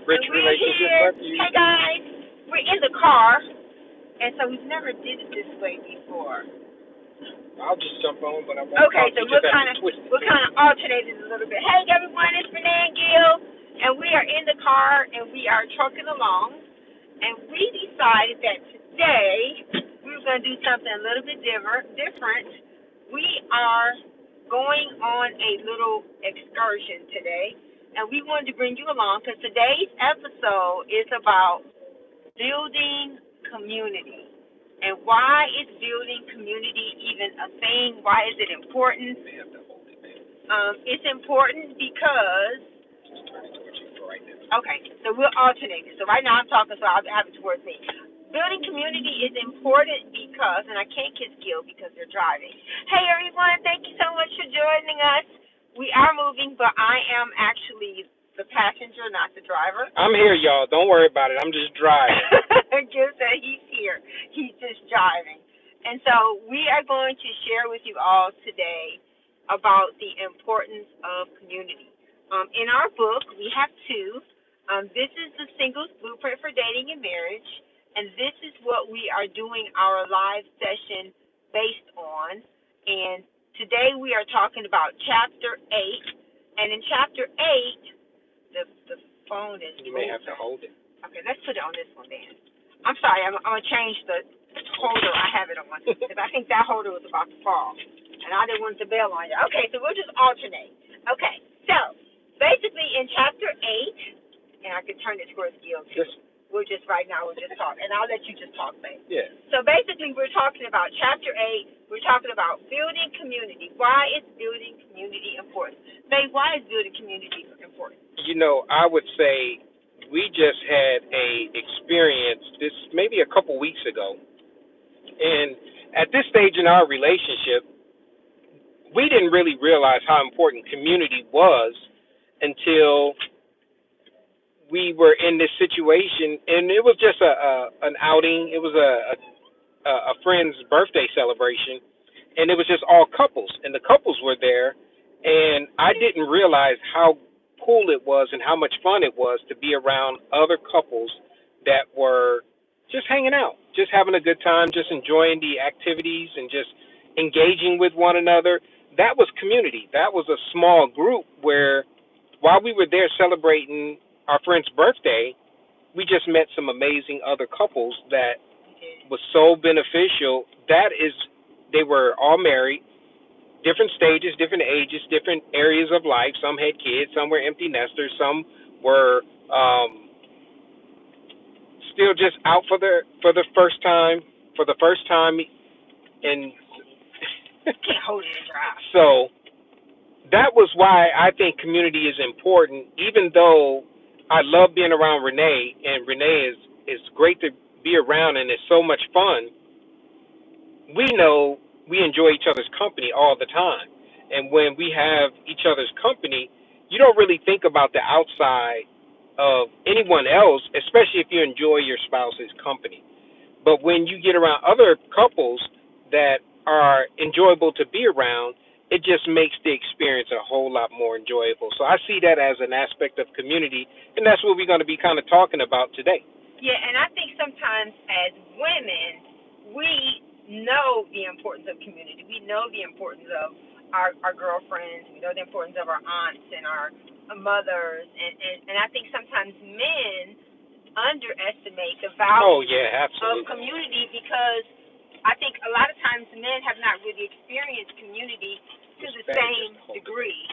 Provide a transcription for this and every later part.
Relationship Refuge. Hey guys, we're in the car, and so we've never did it this way before. I'll just jump on, but I won't. Okay, so we're kind of alternating a little bit. Hey everyone, it's Renee and Gil, and we are in the car and we are trucking along, and we decided that today we were going to do something a little bit different. We are going on a little excursion today. And we wanted to bring you along because today's episode is about building community. And why is building community even a thing? Why is it important? It's important because... Okay, so we'll alternate. So right now I'm talking, so I'll have it towards me. Building community is important because, and I can't kiss Gil because they're driving. Hey everyone, thank you so much for joining us. We are moving, but I am actually the passenger, not the driver. I'm here, y'all. Don't worry about it. I'm just driving. Gil said he's here. He's just driving. And so we are going to share with you all today about the importance of community. In our book, we have two. This is the Singles Blueprint for Dating and Marriage, and this is what we are doing our live session based on. And today we are talking about Chapter 8, and in Chapter 8, the phone is You may have to hold it. Okay, let's put it on this one then. I'm sorry, I'm going to change the holder I have it on, because I think that holder was about to fall, and I didn't want the bell on you. Okay, so we'll just alternate. Okay, so basically in Chapter 8, and I can turn it towards Gil too. We'll just talk, and I'll let you just talk, babe. Yeah. So basically, we're talking about Chapter 8. We're talking about building community. Why is building community important? Babe, why is building community important? You know, I would say we just had a experience this maybe a couple weeks ago, and at this stage in our relationship, we didn't really realize how important community was until we were in this situation, and it was just an outing. It was a friend's birthday celebration, and it was just all couples, and the couples were there, and I didn't realize how cool it was and how much fun it was to be around other couples that were just hanging out, just having a good time, just enjoying the activities and just engaging with one another. That was community. That was a small group where while we were there celebrating our friend's birthday, we just met some amazing other couples that was so beneficial. They were all married, different stages, different ages, different areas of life. Some had kids, some were empty nesters, some were still just out for the first time, and can't hold it and drive. So that was why I think community is important, even though I love being around Renee, and Renee is great to be around, and it's so much fun. We know we enjoy each other's company all the time. And when we have each other's company, you don't really think about the outside of anyone else, especially if you enjoy your spouse's company. But when you get around other couples that are enjoyable to be around, it just makes the experience a whole lot more enjoyable. So I see that as an aspect of community, and that's what we're going to be kind of talking about today. Yeah, and I think sometimes as women, we know the importance of community. We know the importance of our girlfriends. We know the importance of our aunts and our mothers. And I think sometimes men underestimate the value of community, because I think a lot of times men have not really experienced community to the same degree.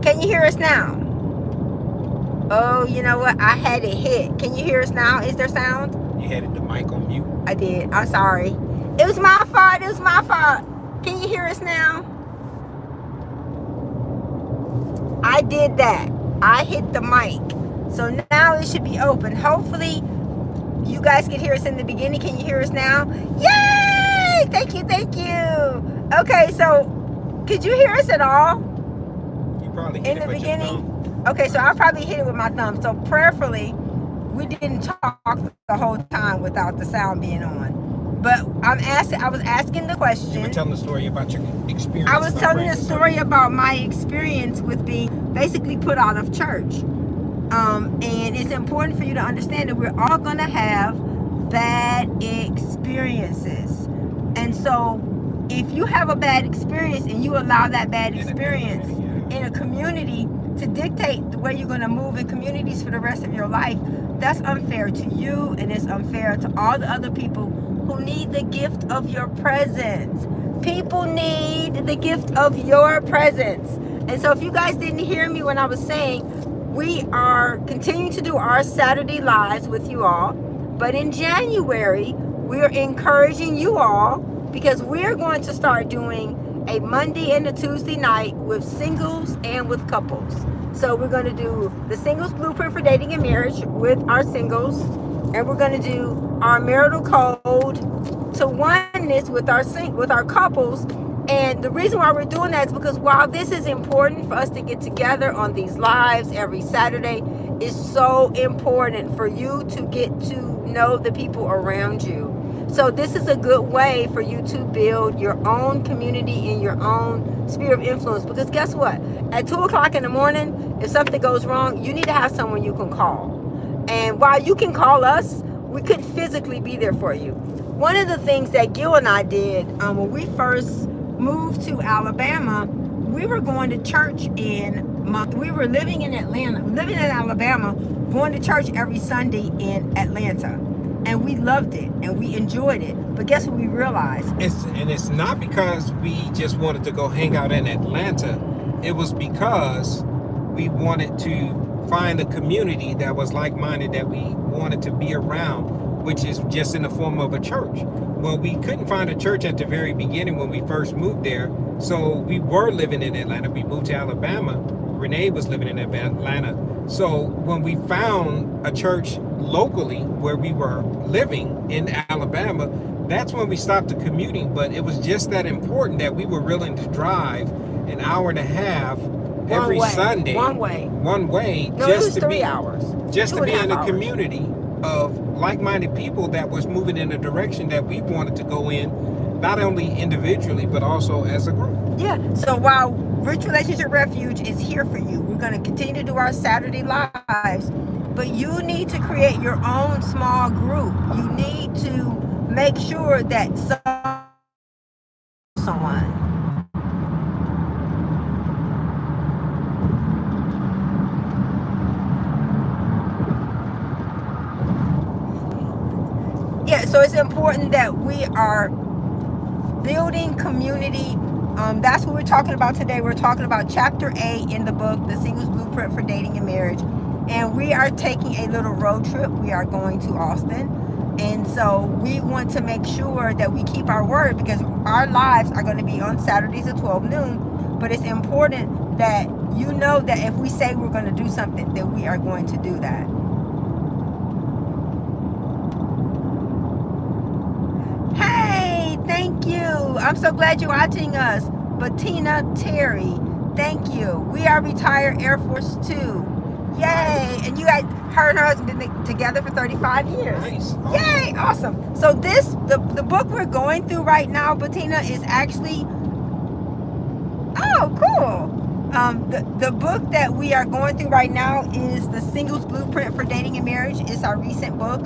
Can you hear us now? Oh, you know what? I had it hit. Can you hear us now? Is there sound? You had the mic on mute. I did. I'm sorry. It was my fault. It was my fault. Can you hear us now? I did that. I hit the mic. So now it should be open. Hopefully, you guys can hear us in the beginning. Can you hear us now? Yay! Thank you. Thank you. Okay, so could you hear us at all? You probably hit in the beginning. Okay, so I probably hit it with my thumb. So prayerfully, we didn't talk the whole time without the sound being on. But I was asking the question. You were telling the story about your experience. I was telling the story about my experience with being basically put out of church. And it's important for you to understand that we're all going to have bad experiences. And so if you have a bad experience and you allow that bad experience in a community to dictate the way you're going to move in communities for the rest of your life, that's unfair to you, and it's unfair to all the other people who need the gift of your presence. People need the gift of your presence. And so if you guys didn't hear me when I was saying, we are continuing to do our Saturday lives with you all, but in January, we're encouraging you all because we're going to start doing a Monday and a Tuesday night with singles and with couples. So we're going to do the singles blueprint for dating and marriage with our singles, and we're going to do our marital code to oneness with our couples. And the reason why we're doing that is because while this is important for us to get together on these lives every Saturday, it's so important for you to get to know the people around you. So this is a good way for you to build your own community and your own sphere of influence. Because guess what? At 2 o'clock in the morning, if something goes wrong, you need to have someone you can call. And while you can call us, we couldn't physically be there for you. One of the things that Gil and I did when we first moved to Alabama, we were going to church we were living in Alabama, going to church every Sunday in Atlanta. And we loved it and we enjoyed it. But guess what we realized? It's not because we just wanted to go hang out in Atlanta. It was because we wanted to find a community that was like-minded, that we wanted to be around, which is just in the form of a church. Well, we couldn't find a church at the very beginning when we first moved there. So we were living in Atlanta. We moved to Alabama. Renee was living in Atlanta. So when we found a church locally where we were living in Alabama, that's when we stopped the commuting. But it was just that important that we were willing to drive an hour and a half every Sunday. One way. No, just it was 3 hours. Just to be in a community of like-minded people that was moving in a direction that we wanted to go in, not only individually, but also as a group. Yeah. So while Rich Relationship Refuge is here for you, we're going to continue to do our Saturday lives, but you need to create your own small group. You need to make sure that someone. Yeah, so it's important that we are building community. That's what we're talking about today. We're talking about chapter 8 in the book, The Singles Blueprint for Dating and Marriage. And we are taking a little road trip. We are going to Austin. And so we want to make sure that we keep our word, because our lives are going to be on Saturdays at 12 noon. But it's important that you know that if we say we're going to do something, that we are going to do that. Hey, thank you. I'm so glad you're watching us. Bettina Terry, thank you. We are retired Air Force 2. Yay. And you guys, her and her husband been together for 35 years. Nice. Awesome. Yay, awesome. So the book we're going through right now, Bettina, is actually, oh, cool. The book that we are going through right now is The Singles Blueprint for Dating and Marriage. It's our recent book.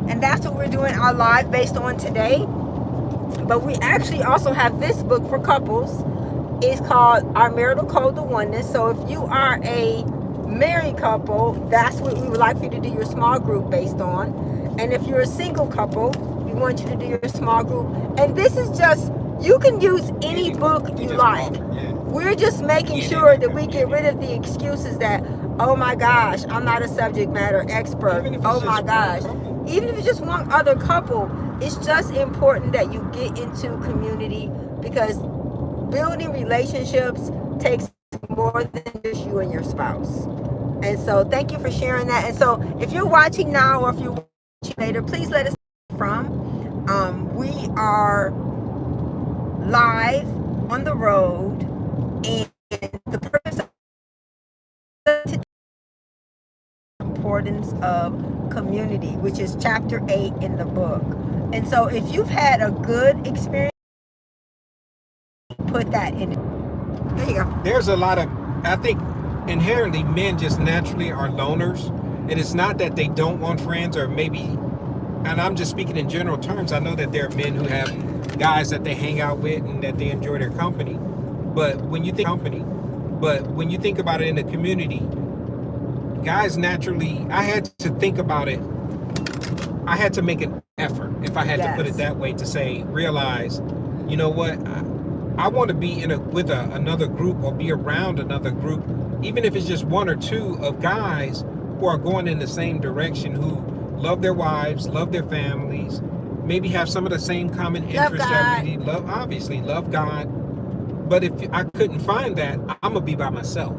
And that's what we're doing our live based on today. But we actually also have this book for couples. It's called Our Marital Code to Oneness. So if you are a married couple, that's what we would like for you to do your small group based on. And if you're a single couple, we want you to do your small group. And this is just, you can use any book you like. We're just making sure that we get rid of the excuses that, oh my gosh, I'm not a subject matter expert. Oh my gosh. Even if it's just one other couple, it's just important that you get into community, because building relationships takes more than just you and your spouse. And so thank you for sharing that. And so if you're watching now, or if you're watching later, please let us know from. We are live on the road, and the purpose of the importance of community, which is chapter 8 in the book. And so if you've had a good experience, put that in it. There you go. There's a lot of, I think inherently men just naturally are loners. And it's not that they don't want friends, or maybe, and I'm just speaking in general terms. I know that there are men who have guys that they hang out with and that they enjoy their company. But when you think about it in the community, guys naturally, I had to think about it. I had to make an effort, if I had to put it that way, to say, realize, you know what, I want to be with another group, or be around another group, even if it's just one or two of guys who are going in the same direction, who love their wives, love their families, maybe have some of the same common interests that we love God. But if I couldn't find that, I'm gonna be by myself.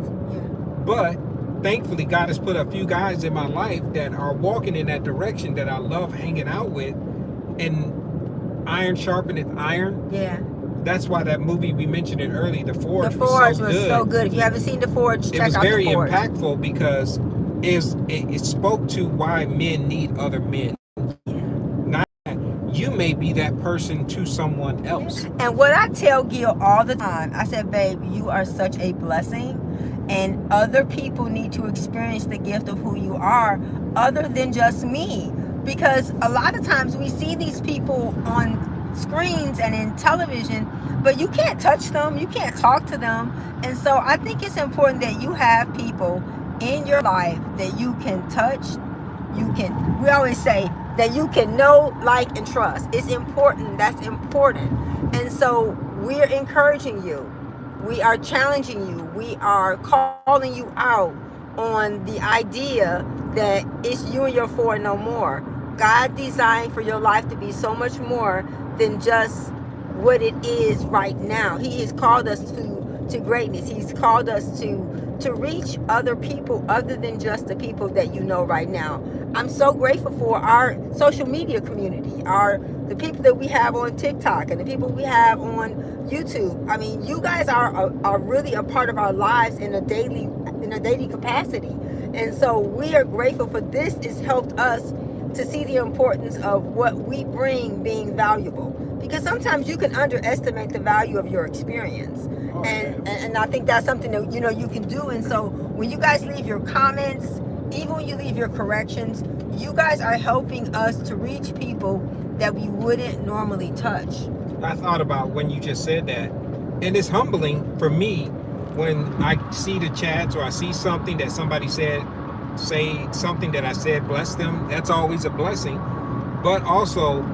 But thankfully, God has put a few guys in my life that are walking in that direction that I love hanging out with, and iron sharpeneth iron. Yeah. That's why that movie, we mentioned it early, The Forge, was so good. If you haven't seen The Forge, check out The Forge. It was very impactful, because it spoke to why men need other men. Not you may be that person to someone else. And what I tell Gil all the time, I said, babe, you are such a blessing, and other people need to experience the gift of who you are, other than just me. Because a lot of times we see these people on screens and in television, but you can't touch them, you can't talk to them. And so I think it's important that you have people in your life that you can touch, we always say that you can know, like, and trust. It's important. That's important. And so we're encouraging you, we are challenging you, we are calling you out on the idea that it's you and your four and no more. God designed for your life to be so much more than just what it is right now. He has called us to greatness. He's called us to reach other people other than just the people that you know right now. I'm so grateful for our social media community, the people that we have on TikTok and the people we have on YouTube. I mean, you guys are really a part of our lives in a daily capacity. And so we are grateful for this. It's helped us to see the importance of what we bring being valuable, because sometimes you can underestimate the value of your experience. And I think that's something that you can do. And so when you guys leave your comments, even when you leave your corrections, you guys are helping us to reach people that we wouldn't normally touch. I thought about when you just said that, and it's humbling for me when I see the chats, or I see something that somebody say something that I said bless them. That's always a blessing. But also,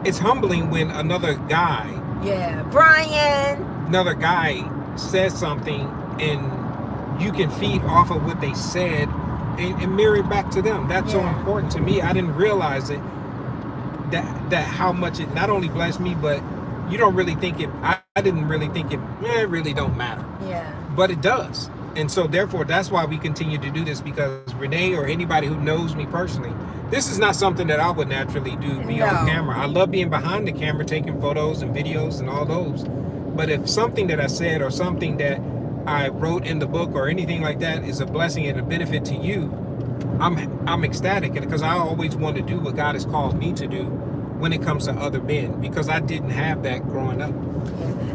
it's humbling when another guy, another guy says something, and you can feed off of what they said and mirror it back to them. That's so important to me. I didn't realize it, that how much it not only blessed me, but you don't really think it. I didn't really think it. It really don't matter. But it does. And so therefore, that's why we continue to do this, because Renee, or anybody who knows me personally, this is not something that I would naturally do, be on camera. I love being behind the camera, taking photos and videos and all those. But if something that I said, or something that I wrote in the book, or anything like that, is a blessing and a benefit to you, I'm ecstatic, because I always want to do what God has called me to do when it comes to other men, because I didn't have that growing up.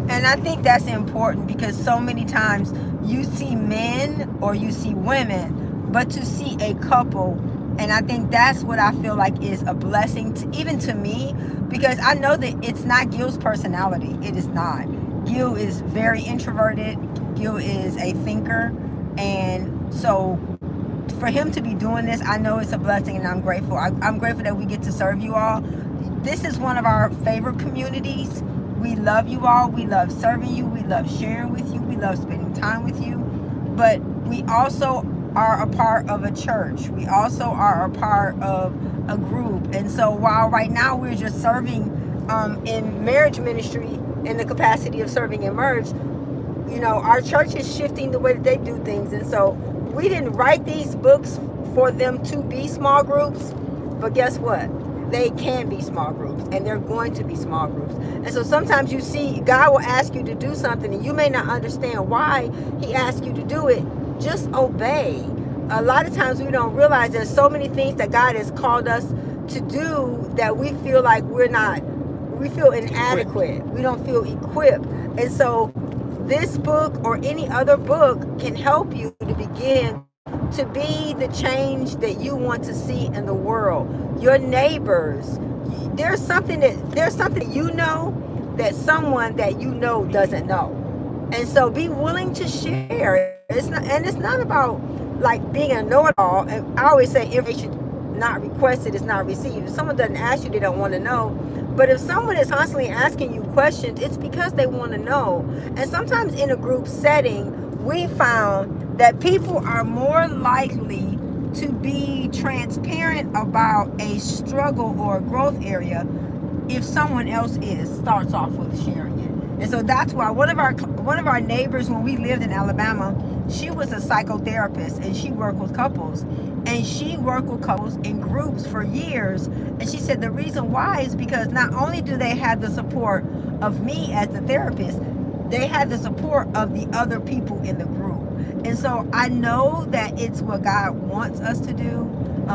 And I think that's important, because so many times you see men or you see women, but to see a couple, and I think that's what I feel like is a blessing, even to me, because I know that it's not Gil's personality. It is not. Gil is very introverted. Gil is a thinker. And so for him to be doing this, I know it's a blessing, and I'm grateful. I'm grateful that we get to serve you all. This is one of our favorite communities. We love you all. We love serving you. We love sharing with you. We love spending time with you. But we also are a part of a church. We also are a part of a group. And so while right now we're just serving in marriage ministry in the capacity of serving in marriage, you know, our church is shifting the way that they do things. And so we didn't write these books for them to be small groups, but guess what? They can be small groups, and they're going to be small groups. And so sometimes you see God will ask you to do something and you may not understand why he asked you to do it. Just obey. A lot of times we don't realize there's so many things that God has called us to do that we feel like we feel inadequate. We don't feel equipped. And so this book or any other book can help you to begin to be the change that you want to see in the world. Your neighbors, there's something you know that someone that you know doesn't know. And so be willing to share. It's not about like being a know-it-all. And I always say information not requested is not received. If someone doesn't ask you, they don't want to know. But if someone is constantly asking you questions, it's because they want to know. And sometimes in a group setting, we found that people are more likely to be transparent about a struggle or a growth area if someone else starts off with sharing it. And so that's why one of our neighbors, when we lived in Alabama, she was a psychotherapist and she worked with couples. And she worked with couples in groups for years. And she said the reason why is because not only do they have the support of me as the therapist, they had the support of the other people in the group. And so I know that it's what God wants us to do.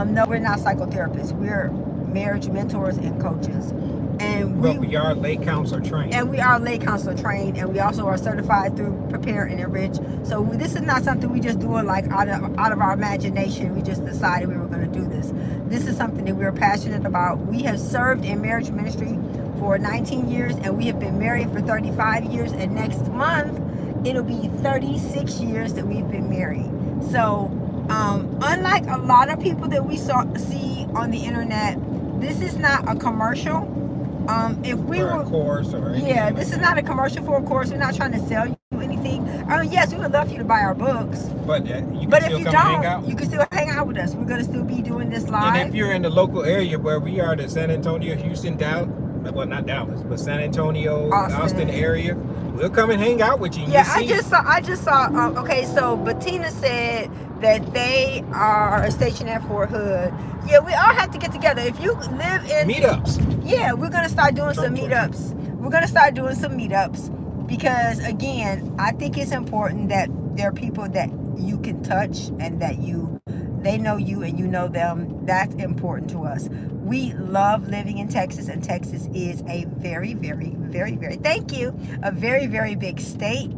No, we're not psychotherapists. We're marriage mentors and coaches. And we are lay counselor trained. And we are lay counselor trained, and we also are certified through Prepare and Enrich. So this is not something we just do it like out of our imagination. We just decided we were going to do this. This is something that we're passionate about. We have served in marriage ministry for 19 years, and we have been married for 35 years. And next month, it'll be 36 years that we've been married. So unlike a lot of people that we see on the internet, this is not a commercial. If we or a course or anything. Yeah, this is not a commercial for a course. We're not trying to sell you anything. Yes, we would love for you to buy our books. But you can still come hang out. You can still hang out with us. We're going to still be doing this live. And if you're in the local area where we are, the San Antonio, Houston, Dallas, well, not Dallas, but San Antonio, Austin area, we'll come and hang out with you. Yeah, I just saw. Okay, so Bettina said that they are stationed at Fort Hood. Yeah, we all have to get together. If you live in meetups. Yeah, we're gonna start doing some meetups. We're gonna start doing some meetups because again, I think it's important that there are people that you can touch and that they know you and you know them. That's important to us. We love living in Texas, and Texas is a very, very, very, very, thank you, a very, very big state.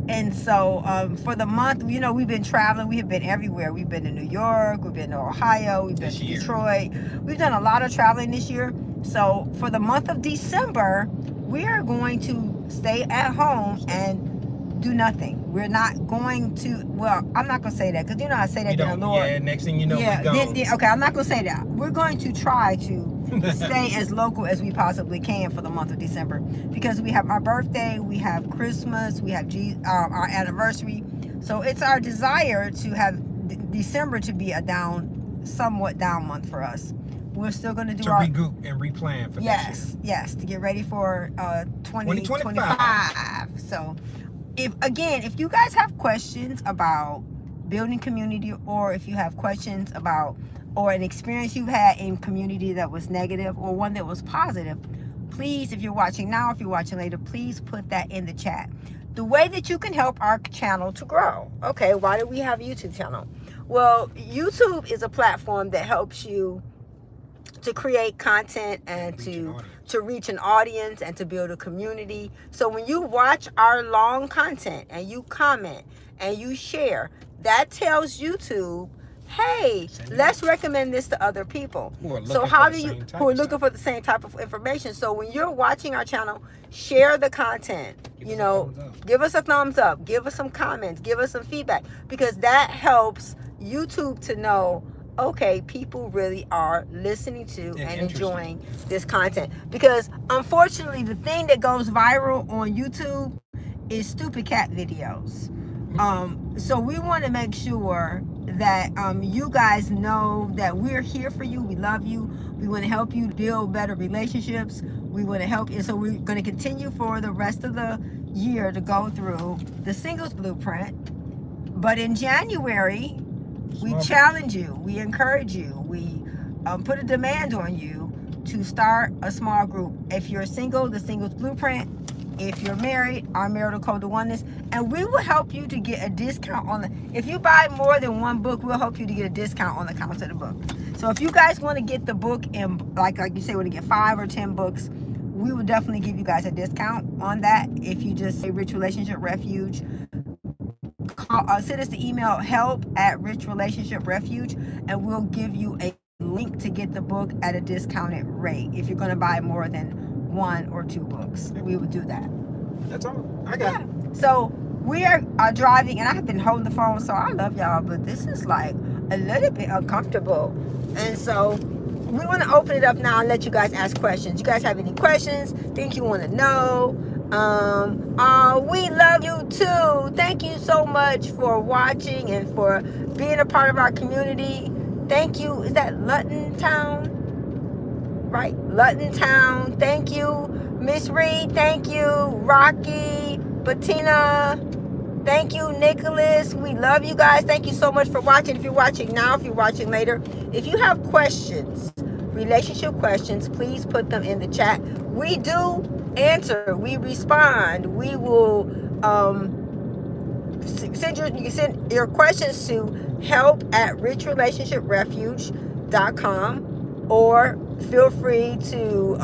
And so for the month, you know, we've been traveling. We have been everywhere. We've been to New York. We've been to Ohio. We've been to Detroit. We've done a lot of traveling this year. So for the month of December, we are going to stay at home and do nothing. We're not going to, well, I'm not going to say that because, you know, I say that to the Lord. Yeah, next thing you know, we're gone. Okay, I'm not going to say that. We're going to try to stay as local as we possibly can for the month of December because we have my birthday, we have Christmas, we have our anniversary. So it's our desire to have December to be a somewhat down month for us. We're still going to do regroup and replan for next year. Yes, to get ready for 2025. So if you guys have questions about building community, or if you have questions about or an experience you've had in community that was negative or one that was positive, please, if you're watching now, if you're watching later, please put that in the chat. The way that you can help our channel to grow. Okay, why do we have a YouTube channel? Well, YouTube is a platform that helps you to create content and to reach an audience and to build a community. So when you watch our long content and you comment and you share, that tells YouTube, hey, let's recommend this to other people. Who are looking for the same type of information. So when you're watching our channel, share the content. Give us a thumbs up, give us some comments, give us some feedback, because that helps YouTube to know, okay, people really are listening to and enjoying this content. Because unfortunately, the thing that goes viral on YouTube is stupid cat videos. So we want to make sure that you guys know that we're here for you. We love you. We want to help you build better relationships. We want to help you. So we're going to continue for the rest of the year to go through the singles blueprint. But in January, we challenge you. We encourage you. We put a demand on you to start a small group. If you're single, the singles blueprint. If you're married, our marital code to oneness, and we will help you to get a discount on the. If you buy more than one book, we'll help you to get a discount on the cost of the book. So if you guys want to get the book and like you say, want to get 5 or 10 books, we will definitely give you guys a discount on that. If you just say Rich Relationship Refuge, send us the email help@richrelationshiprefuge, and we'll give you a link to get the book at a discounted rate. If you're going to buy more than 1 or 2 books, we would do that. That's all. I got it. So we are driving, and I have been holding the phone, so I love y'all, but this is like a little bit uncomfortable. And so we want to open it up now and let you guys ask questions. You guys have any questions, things you want to know? We love you too. Thank you so much for watching and for being a part of our community. Thank you. Is that Lutton Town? Right, Lutton Town. Thank you, Miss Reed. Thank you, Rocky, Bettina. Thank you, Nicholas. We love you guys. Thank you so much for watching. If you're watching now, if you're watching later, if you have questions, relationship questions, please put them in the chat. We do answer. We respond. We will you can send your questions to help@richrelationshiprefuge.com, or feel free to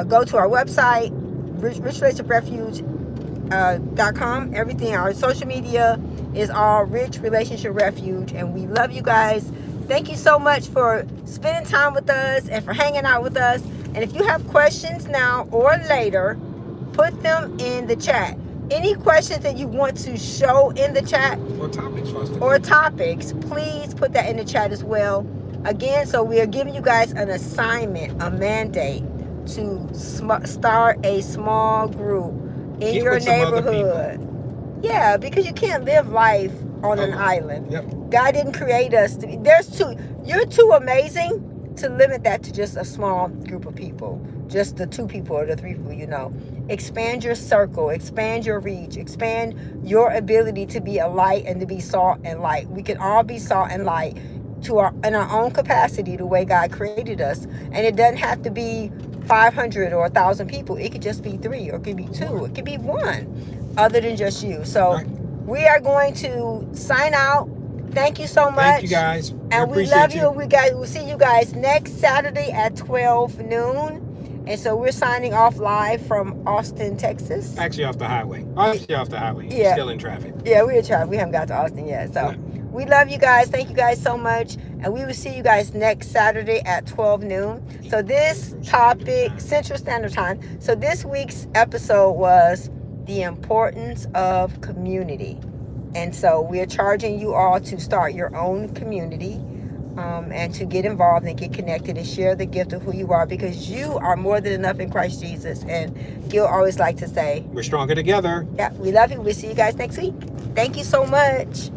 go to our website, richrelationshiprefuge.com. Everything, our social media is all Rich Relationship Refuge, and we love you guys. Thank you so much for spending time with us and for hanging out with us. And if you have questions now or later, put them in the chat. Any questions that you want to show in the chat or topics, please put that in the chat as well. Again, so we are giving you guys an assignment, a mandate to start a small group in your neighborhood. Yeah, because you can't live life on an island. Yep. God didn't create us to be. You're too amazing to limit that to just a small group of people, just the 2 people or the 3 people you know. Expand your circle, expand your reach, expand your ability to be a light and to be salt and light. We can all be salt and light in our own capacity, the way God created us. And it doesn't have to be 500 or 1,000 people. It could just be 3, or it could be 2, it could be 1, other than just you. So we are going to sign out. Thank you so much. Thank you guys. And we love you. We'll see you guys next Saturday at 12 noon. And so we're signing off live from Austin, Texas. Actually off the highway. Actually off the highway. Yeah. Still in traffic. Yeah, we're in traffic. We haven't got to Austin yet. So we love you guys. Thank you guys so much. And we will see you guys next Saturday at 12 noon. So this topic, Central Standard Time. So this week's episode was the importance of community. And so we are charging you all to start your own community, and to get involved and get connected and share the gift of who you are, because you are more than enough in Christ Jesus. And Gil always like to say, we're stronger together. Yeah, we love you. We'll see you guys next week. Thank you so much.